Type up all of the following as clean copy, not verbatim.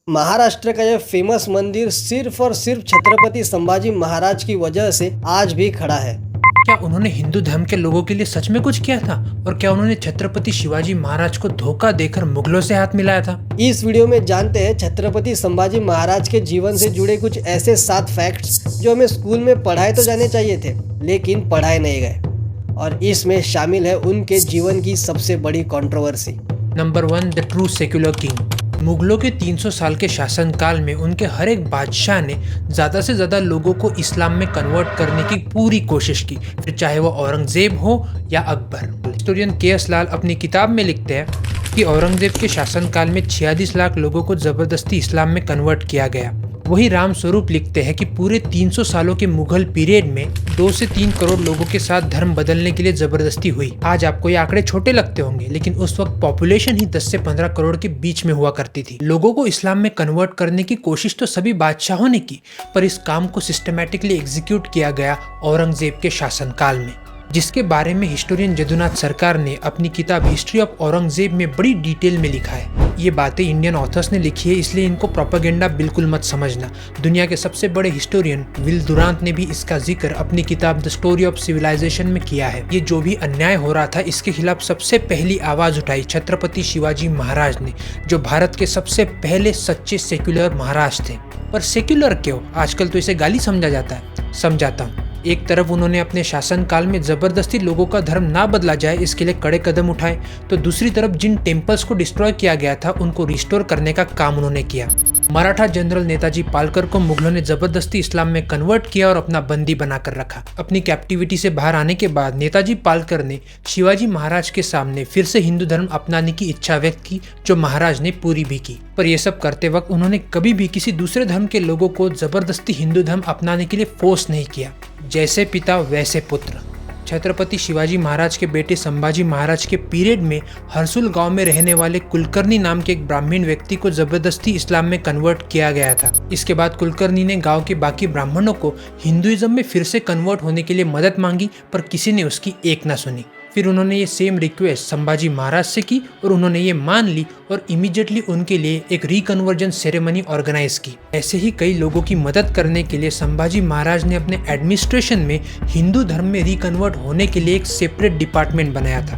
महाराष्ट्र का यह फेमस मंदिर सिर्फ और सिर्फ छत्रपति संभाजी महाराज की वजह से आज भी खड़ा है। क्या उन्होंने हिंदू धर्म के लोगों के लिए सच में कुछ किया था? और क्या उन्होंने छत्रपति शिवाजी महाराज को धोखा देकर मुगलों से हाथ मिलाया था? इस वीडियो में जानते हैं छत्रपति संभाजी महाराज के जीवन से जुड़े कुछ ऐसे 7 फैक्ट्स जो हमें स्कूल में पढ़ाए तो जाने चाहिए थे, लेकिन पढ़ाए नहीं गए। और इसमें शामिल है उनके जीवन की सबसे बड़ी controversy. Number 1, the true secular king. मुगलों के 300 साल के शासनकाल में उनके हर एक बादशाह ने ज़्यादा से ज़्यादा लोगों को इस्लाम में कन्वर्ट करने की पूरी कोशिश की, फिर चाहे वो औरंगजेब हो या अकबर। Historian KS. लाल अपनी किताब में लिखते हैं कि औरंगजेब के शासनकाल में 46 लाख लोगों को ज़बरदस्ती इस्लाम में कन्वर्ट किया गया। वही राम स्वरूप लिखते हैं कि पूरे 300 सालों के मुगल पीरियड में 2 से 3 करोड़ लोगों के साथ धर्म बदलने के लिए जबरदस्ती हुई। आज आपको ये आंकड़े छोटे लगते होंगे, लेकिन उस वक्त पॉपुलेशन ही 10 से 15 करोड़ के बीच में हुआ करती थी। लोगों को इस्लाम में कन्वर्ट करने की कोशिश तो सभी बादशाहों ने की, पर इस काम को सिस्टमैटिकली एग्जीक्यूट किया गया औरंगजेब के शासनकाल में, जिसके बारे में हिस्टोरियन जदुनाथ सरकार ने अपनी किताब हिस्ट्री ऑफ औरंगजेब में बड़ी डिटेल में लिखा है। ये बातें इंडियन ऑथर्स ने लिखी है, इसलिए इनको प्रोपेगेंडा बिल्कुल मत समझना। दुनिया के सबसे बड़े हिस्टोरियन विल दुरांत ने भी इसका जिक्र अपनी किताब द स्टोरी ऑफ सिविलाइजेशन में किया है। ये जो भी अन्याय हो रहा था, इसके खिलाफ सबसे पहली आवाज उठाई छत्रपति शिवाजी महाराज ने, जो भारत के सबसे पहले सच्चे सेक्युलर महाराज थे। पर सेक्युलर क्यों? आजकल तो इसे गाली समझा जाता है। समझाता हूँ। एक तरफ उन्होंने अपने शासनकाल में जबरदस्ती लोगों का धर्म ना बदला जाए, इसके लिए कड़े कदम उठाए, तो दूसरी तरफ जिन टेम्पल्स को डिस्ट्रॉय किया गया था उनको रिस्टोर करने का काम उन्होंने किया। मराठा जनरल नेताजी पालकर को मुगलों ने जबरदस्ती इस्लाम में कन्वर्ट किया और अपना बंदी बनाकर रखा। अपनी कैप्टिविटी से बाहर आने के बाद नेताजी पालकर ने शिवाजी महाराज के सामने फिर से हिंदू धर्म अपनाने की इच्छा व्यक्त की, जो महाराज ने पूरी भी की। पर यह सब करते वक्त उन्होंने कभी भी किसी दूसरे धर्म के लोगों को जबरदस्ती हिंदू धर्म अपनाने के लिए फोर्स नहीं किया। जैसे पिता वैसे पुत्र। छत्रपति शिवाजी महाराज के बेटे संभाजी महाराज के पीरियड में हरसुल गांव में रहने वाले कुलकर्णी नाम के एक ब्राह्मण व्यक्ति को जबरदस्ती इस्लाम में कन्वर्ट किया गया था। इसके बाद कुलकर्णी ने गांव के बाकी ब्राह्मणों को हिंदुइज्म में फिर से कन्वर्ट होने के लिए मदद मांगी, पर किसी ने उसकी एक ना सुनी। फिर उन्होंने ये सेम रिक्वेस्ट संभाजी महाराज से की और उन्होंने ये मान ली और इमीडिएटली उनके लिए एक रिकन्वर्जन सेरेमनी ऑर्गेनाइज की। ऐसे ही कई लोगों की मदद करने के लिए संभाजी महाराज ने अपने एडमिनिस्ट्रेशन में हिंदू धर्म में रिकन्वर्ट होने के लिए एक सेपरेट डिपार्टमेंट बनाया था।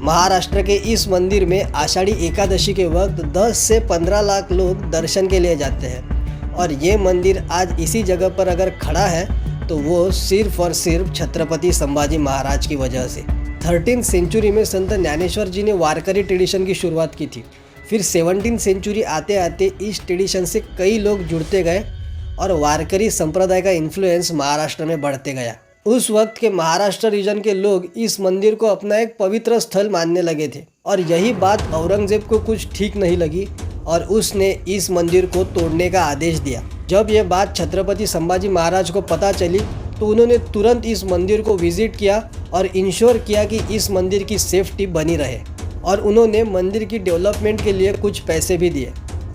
महाराष्ट्र के इस मंदिर में आषाढ़ी एकादशी के वक्त 10 से 15 लाख लोग दर्शन के लिए जाते हैं, और ये मंदिर आज इसी जगह पर अगर खड़ा है तो वो सिर्फ और सिर्फ छत्रपति संभाजी महाराज की वजह से। 13th सेंचुरी में संत ज्ञानेश्वर जी ने वारकरी ट्रेडिशन की शुरुआत की थी। फिर 17th सेंचुरी आते आते इस ट्रेडिशन से कई लोग जुड़ते गए और वारकरी संप्रदाय का इन्फ्लुएंस महाराष्ट्र में बढ़ते गया। उस वक्त के महाराष्ट्र रीजन के लोग इस मंदिर को अपना एक पवित्र स्थल मानने लगे थे, और यही बात औरंगजेब को कुछ ठीक नहीं लगी और उसने इस मंदिर को तोड़ने का आदेश दिया। जब यह बात छत्रपति संभाजी महाराज को पता चली तो उन्होंने तुरंत इस मंदिर को विजिट किया और इंश्योर किया कि इस मंदिर की सेफ्टी बनी रहे, और उन्होंने मंदिर की डेवलपमेंट के लिए कुछ पैसे भी दिए।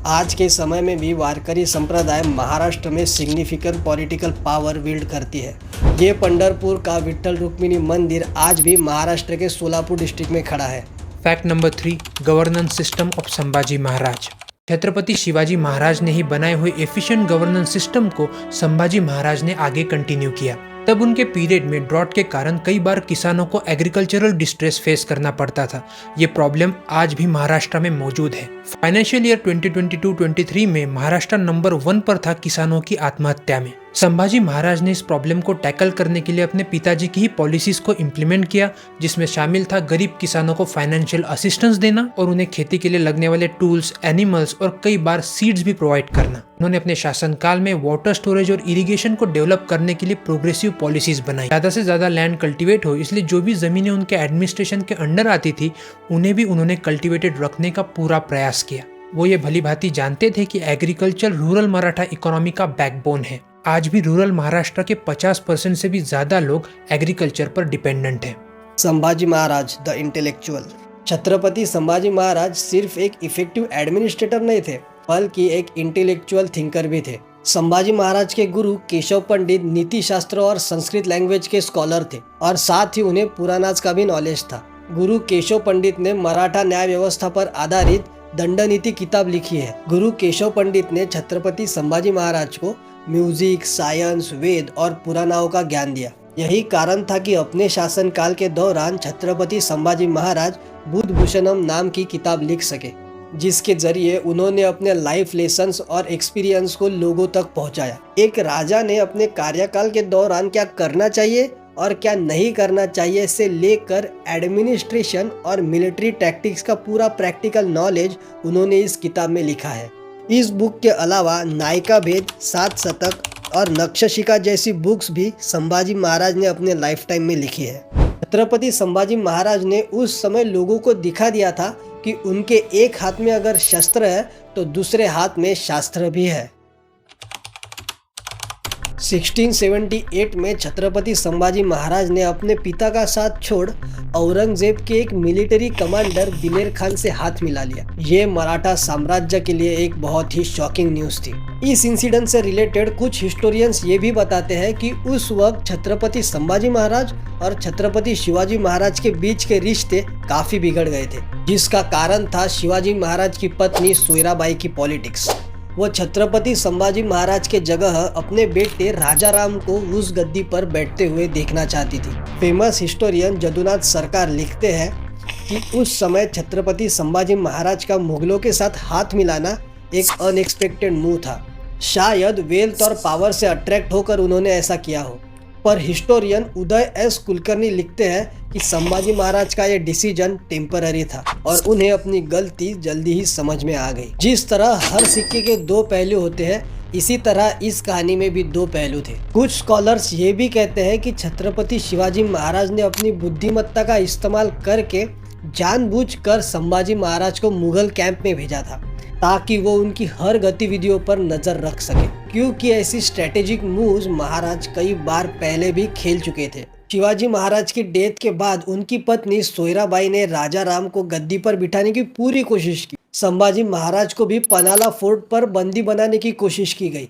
आज के समय में भी वारकरी संप्रदाय महाराष्ट्र में सिग्निफिकेंट पॉलिटिकल पावर विल्ड करती है। ये पंढरपुर का विठ्ठल रुक्मिणी मंदिर आज भी महाराष्ट्र के सोलापुर डिस्ट्रिक्ट में खड़ा है। Fact number 3, governance system of Sambhaji Maharaj. Chhatrapati Shivaji Maharaj ने ही बनाए हुए एफिशिएंट गवर्नेंस सिस्टम को संभाजी महाराज ने आगे कंटिन्यू किया। तब उनके पीरियड में ड्रॉट के कारण कई बार किसानों को एग्रीकल्चरल डिस्ट्रेस फेस करना पड़ता था। ये प्रॉब्लम आज भी महाराष्ट्र में मौजूद है। फाइनेंशियल ईयर 2022-23 में महाराष्ट्र नंबर 1 पर था किसानों की आत्महत्या में। संभाजी महाराज ने इस प्रॉब्लम को टैकल करने के लिए अपने पिताजी की ही पॉलिसीज को इम्प्लीमेंट किया, जिसमें शामिल था गरीब किसानों को फाइनेंशियल असिस्टेंस देना और उन्हें खेती के लिए लगने वाले टूल्स, एनिमल्स और कई बार सीड्स भी प्रोवाइड करना। उन्होंने अपने शासनकाल में वाटर स्टोरेज और इरिगेशन को डेवलप करने के लिए प्रोग्रेसिव पॉलिसीज बनाई। ज्यादा से ज्यादा लैंड कल्टीवेट हो, इसलिए जो भी जमीनें उनके एडमिनिस्ट्रेशन के अंडर आती थी उन्हें भी उन्होंने कल्टीवेटेड रखने का पूरा प्रयास किया। वो ये भली भांति जानते थे कि एग्रीकल्चर रूरल मराठा इकोनॉमी का बैकबोन है। आज भी रूरल महाराष्ट्र के 50% से भी ज्यादा लोग एग्रीकल्चर पर डिपेंडेंट हैं। Sambhaji Maharaj the intellectual. छत्रपति संभाजी महाराज सिर्फ एक इफेक्टिव एडमिनिस्ट्रेटर नहीं थे, बल्कि एक इंटेलेक्चुअल थिंकर भी थे। संभाजी महाराज के गुरु केशव पंडित नीति शास्त्र और संस्कृत लैंग्वेज के स्कॉलर थे, और साथ ही उन्हें पुराणास का भी नॉलेज था। गुरु केशव पंडित ने मराठा न्याय व्यवस्था पर आधारित दंडनीति किताब लिखी है। गुरु केशव पंडित ने छत्रपति संभाजी महाराज को म्यूजिक, साइंस, वेद और पुराणों का ज्ञान दिया। यही कारण था कि अपने शासनकाल के दौरान छत्रपति संभाजी महाराज बुद्धभूषणम नाम की किताब लिख सके, जिसके जरिए उन्होंने अपने लाइफ लेसन्स और एक्सपीरियंस को लोगों तक पहुंचाया। एक राजा ने अपने कार्यकाल के दौरान क्या करना चाहिए और क्या नहीं करना चाहिए से लेकर एडमिनिस्ट्रेशन और मिलिट्री टैक्टिक्स का पूरा प्रैक्टिकल नॉलेज उन्होंने इस किताब में लिखा है। इस बुक के अलावा नायिका भेद, 7 शतक और नक्शशिका जैसी बुक्स भी संभाजी महाराज ने अपने लाइफ टाइम में लिखी है। छत्रपति संभाजी महाराज ने उस समय लोगों को दिखा दिया था कि उनके एक हाथ में अगर शस्त्र है तो दूसरे हाथ में शास्त्र भी है। 1678 में छत्रपति संभाजी महाराज ने अपने पिता का साथ छोड़ औरंगजेब के एक मिलिट्री कमांडर दिलेर खान से हाथ मिला लिया। ये मराठा साम्राज्य के लिए एक बहुत ही शॉकिंग न्यूज थी। इस इंसिडेंट से रिलेटेड कुछ हिस्टोरियंस ये भी बताते हैं कि उस वक्त छत्रपति संभाजी महाराज और छत्रपति शिवाजी महाराज के बीच के रिश्ते काफी बिगड़ गए थे, जिसका कारण था शिवाजी महाराज की पत्नी सोयराबाई की पॉलिटिक्स। वो छत्रपति संभाजी महाराज के जगह अपने बेटे राजा राम को उस गद्दी पर बैठते हुए देखना चाहती थी। फेमस हिस्टोरियन जदुनाथ सरकार लिखते हैं कि उस समय छत्रपति संभाजी महाराज का मुगलों के साथ हाथ मिलाना एक अनएक्सपेक्टेड मूव था। शायद वेल्थ और पावर से अट्रैक्ट होकर उन्होंने ऐसा किया हो, पर हिस्टोरियन उदय एस कुलकर्णी लिखते हैं कि संभाजी महाराज का यह डिसीजन टेम्पररी था और उन्हें अपनी गलती जल्दी ही समझ में आ गई। जिस तरह हर सिक्के के 2 पहलू होते हैं, इसी तरह इस कहानी में भी 2 पहलू थे। कुछ स्कॉलर्स ये भी कहते हैं कि छत्रपति शिवाजी महाराज ने अपनी बुद्धिमत्ता का इस्तेमाल करके जानबूझकर संभाजी महाराज को मुगल कैंप में भेजा था, ताकि वो उनकी हर गतिविधियों पर नजर रख सके, क्योंकि ऐसी स्ट्रेटेजिक मूव्स महाराज कई बार पहले भी खेल चुके थे। शिवाजी महाराज की डेथ के बाद उनकी पत्नी सोयराबाई ने राजा राम को गद्दी पर बिठाने की पूरी कोशिश की। संभाजी महाराज को भी पनाला फोर्ट पर बंदी बनाने की कोशिश की गई,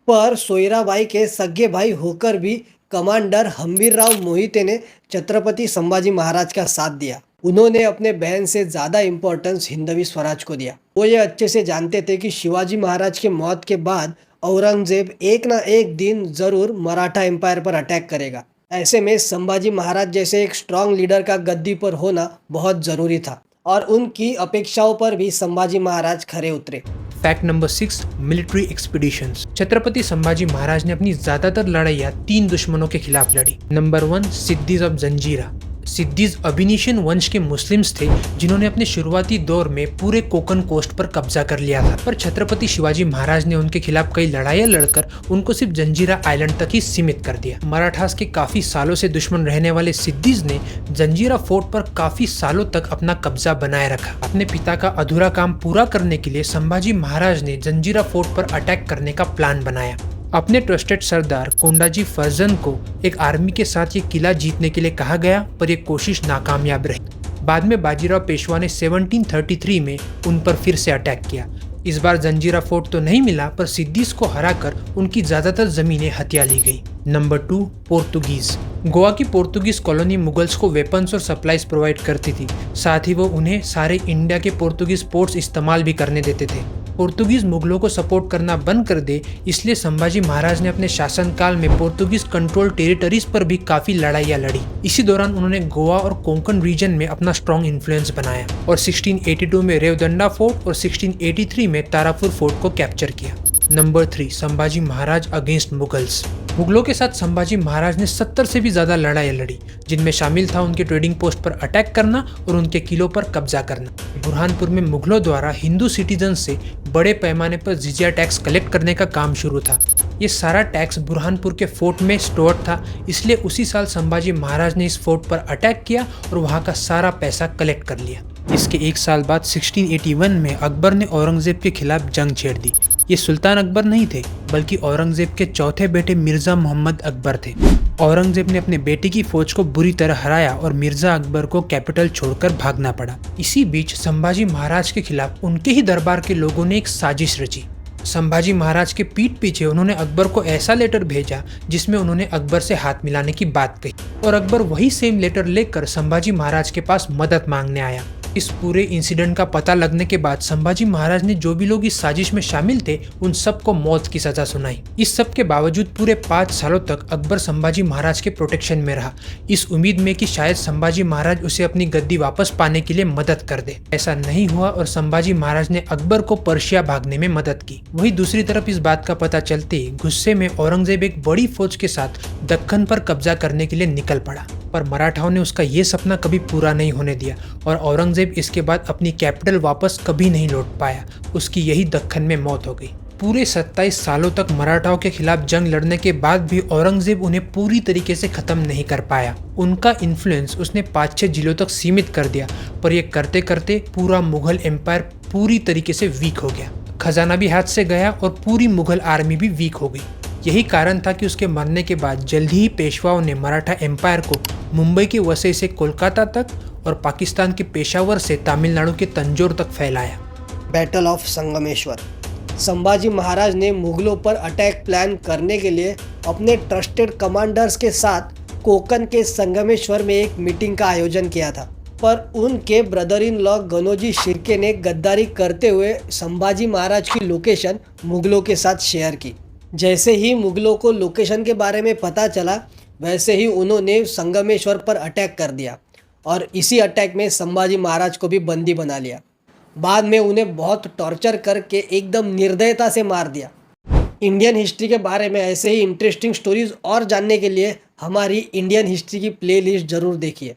पर सोयराबाई के सगे भाई होकर भी कमांडर हम्बीरराव मोहिते ने छत्रपति संभाजी महाराज का साथ दिया। उन्होंने अपने बहन से ज्यादा इम्पोर्टेंस हिंदवी स्वराज को दिया। वो ये अच्छे से जानते थे कि शिवाजी महाराज के मौत के बाद औरंगजेब एक ना एक दिन जरूर मराठा एम्पायर पर अटैक करेगा। ऐसे में संभाजी महाराज जैसे एक स्ट्रॉन्ग लीडर का गद्दी पर होना बहुत जरूरी था और उनकी अपेक्षाओं पर भी संभाजी महाराज खरे उतरे। Fact number 6, military expeditions. Chhatrapati Sambhaji Maharaj ने अपनी ज्यादातर लड़ाइयाँ 3 दुश्मनों के खिलाफ लड़ी। नंबर 1, सिद्दीज ऑफ जंजीरा। सिद्दीज अबिनिशन वंश के मुस्लिम्स थे जिन्होंने अपने शुरुआती दौर में पूरे कोकण कोस्ट पर कब्जा कर लिया था, पर छत्रपति शिवाजी महाराज ने उनके खिलाफ कई लड़ाइयां लड़कर उनको सिर्फ जंजीरा आइलैंड तक ही सीमित कर दिया। मराठास के काफी सालों से दुश्मन रहने वाले सिद्दीज ने जंजीरा फोर्ट पर काफी सालों तक अपना कब्जा बनाए रखा। अपने पिता का अधूरा काम पूरा करने के लिए संभाजी महाराज ने जंजीरा फोर्ट पर अटैक करने का प्लान बनाया। अपने ट्रस्टेड सरदार कोंडाजी फर्जन को एक आर्मी के साथ ये किला जीतने के लिए कहा गया, पर यह कोशिश नाकामयाब रही। बाद में बाजीराव पेशवा ने 1733 में उन पर फिर से अटैक किया। इस बार जंजीरा फोर्ट तो नहीं मिला, पर सिद्दीज को हराकर उनकी ज्यादातर जमीनें हथिया ली गई। नंबर 2, पोर्तुगीज। गोवा की पोर्तुगीज कॉलोनी मुगल्स को वेपन्स और सप्लाईज प्रोवाइड करती थी, साथ ही वो उन्हें सारे इंडिया के पोर्तुगीज पोर्ट्स इस्तेमाल भी करने देते थे। पोर्तुगीज मुगलों को सपोर्ट करना बंद कर दे, इसलिए संभाजी महाराज ने अपने शासनकाल में पोर्तुगीज कंट्रोल टेरिटरीज पर भी काफी लड़ाइयाँ लड़ी। इसी दौरान उन्होंने गोवा और कोंकण रीजन में अपना स्ट्रॉन्ग इन्फ्लुएंस बनाया और 1682 में रेवदंडा फोर्ट और 1683 में तारापुर फोर्ट को कैप्चर किया। Number 3, Sambhaji Maharaj against Mughals. मुगलों के साथ संभाजी महाराज ने 70 से भी ज्यादा लड़ाइयाँ लड़ी, जिनमें शामिल था उनके ट्रेडिंग पोस्ट पर अटैक करना और उनके किलों पर कब्जा करना। बुरहानपुर में मुगलों द्वारा हिंदू सिटीजन से बड़े पैमाने पर जिजिया टैक्स कलेक्ट करने का काम शुरू था। ये सारा टैक्स बुरहानपुर के फोर्ट में स्टोर था, इसलिए उसी साल संभाजी महाराज ने इस फोर्ट पर अटैक किया और वहाँ का सारा पैसा कलेक्ट कर लिया। इसके 1 साल बाद 1681 में अकबर ने औरंगजेब के खिलाफ जंग छेड़ दी। ये सुल्तान अकबर नहीं थे, बल्कि औरंगजेब के चौथे बेटे मिर्जा मोहम्मद अकबर थे। औरंगजेब ने अपने बेटे की फौज को बुरी तरह हराया और मिर्जा अकबर को कैपिटल छोड़कर भागना पड़ा। इसी बीच संभाजी महाराज के खिलाफ उनके ही दरबार के लोगों ने एक साजिश रची। संभाजी महाराज के पीठ पीछे उन्होंने अकबर को ऐसा लेटर भेजा जिसमें उन्होंने अकबर से हाथ मिलाने की बात कही और अकबर वही सेम लेटर लेकर संभाजी महाराज के पास मदद मांगने आया। इस पूरे इंसिडेंट का पता लगने के बाद संभाजी महाराज ने जो भी लोग इस साजिश में शामिल थे उन सबको मौत की सजा सुनाई। इस सब के बावजूद पूरे 5 सालों तक अकबर संभाजी महाराज के प्रोटेक्शन में रहा, इस उम्मीद में कि शायद संभाजी महाराज उसे अपनी गद्दी वापस पाने के लिए मदद कर दे। ऐसा नहीं हुआ और संभाजी महाराज ने अकबर को पर्शिया भागने में मदद की। वहीं दूसरी तरफ इस बात का पता चलते ही गुस्से में औरंगजेब एक बड़ी फौज के साथ दक्कन पर कब्जा करने के लिए निकल पड़ा, पर मराठाओं ने उसका ये सपना कभी पूरा नहीं होने दिया और औरंगजेब इसके बाद अपनी कैपिटल वापस कभी नहीं लौट पाया। उसकी यही दक्कन में मौत हो गई। पूरे 27 सालों तक मराठाओं के खिलाफ जंग लड़ने के बाद भी औरंगजेब उन्हें पूरी तरीके से खत्म नहीं कर पाया। उनका इन्फ्लुएंस उसने 5-6 जिलों तक सीमित कर दिया, पर यह करते करते पूरा मुगल एम्पायर पूरी तरीके से वीक हो गया। खजाना भी हाथ से गया और पूरी मुगल आर्मी भी वीक हो गई। यही कारण था कि उसके मरने के बाद जल्द ही पेशवाओं ने मराठा एम्पायर को मुंबई के वसई से कोलकाता तक और पाकिस्तान के पेशावर से तमिलनाडु के तंजौर तक फैलाया। Battle of Sangameshwar. संभाजी महाराज ने मुगलों पर अटैक प्लान करने के लिए अपने ट्रस्टेड कमांडर्स के साथ कोंकण के संगमेश्वर में एक मीटिंग का आयोजन किया था, पर उनके brother in law Ganoji Shirke ने गद्दारी करते हुए संभाजी महाराज की लोकेशन मुगलों के साथ शेयर की। जैसे ही मुगलों को लोकेशन के बारे में पता चला, वैसे ही उन्होंने संगमेश्वर पर अटैक कर दिया और इसी अटैक में संभाजी महाराज को भी बंदी बना लिया। बाद में उन्हें बहुत टॉर्चर करके एकदम निर्दयता से मार दिया। इंडियन हिस्ट्री के बारे में ऐसे ही इंटरेस्टिंग स्टोरीज और जानने के लिए हमारी इंडियन हिस्ट्री की प्लेलिस्ट ज़रूर देखिए।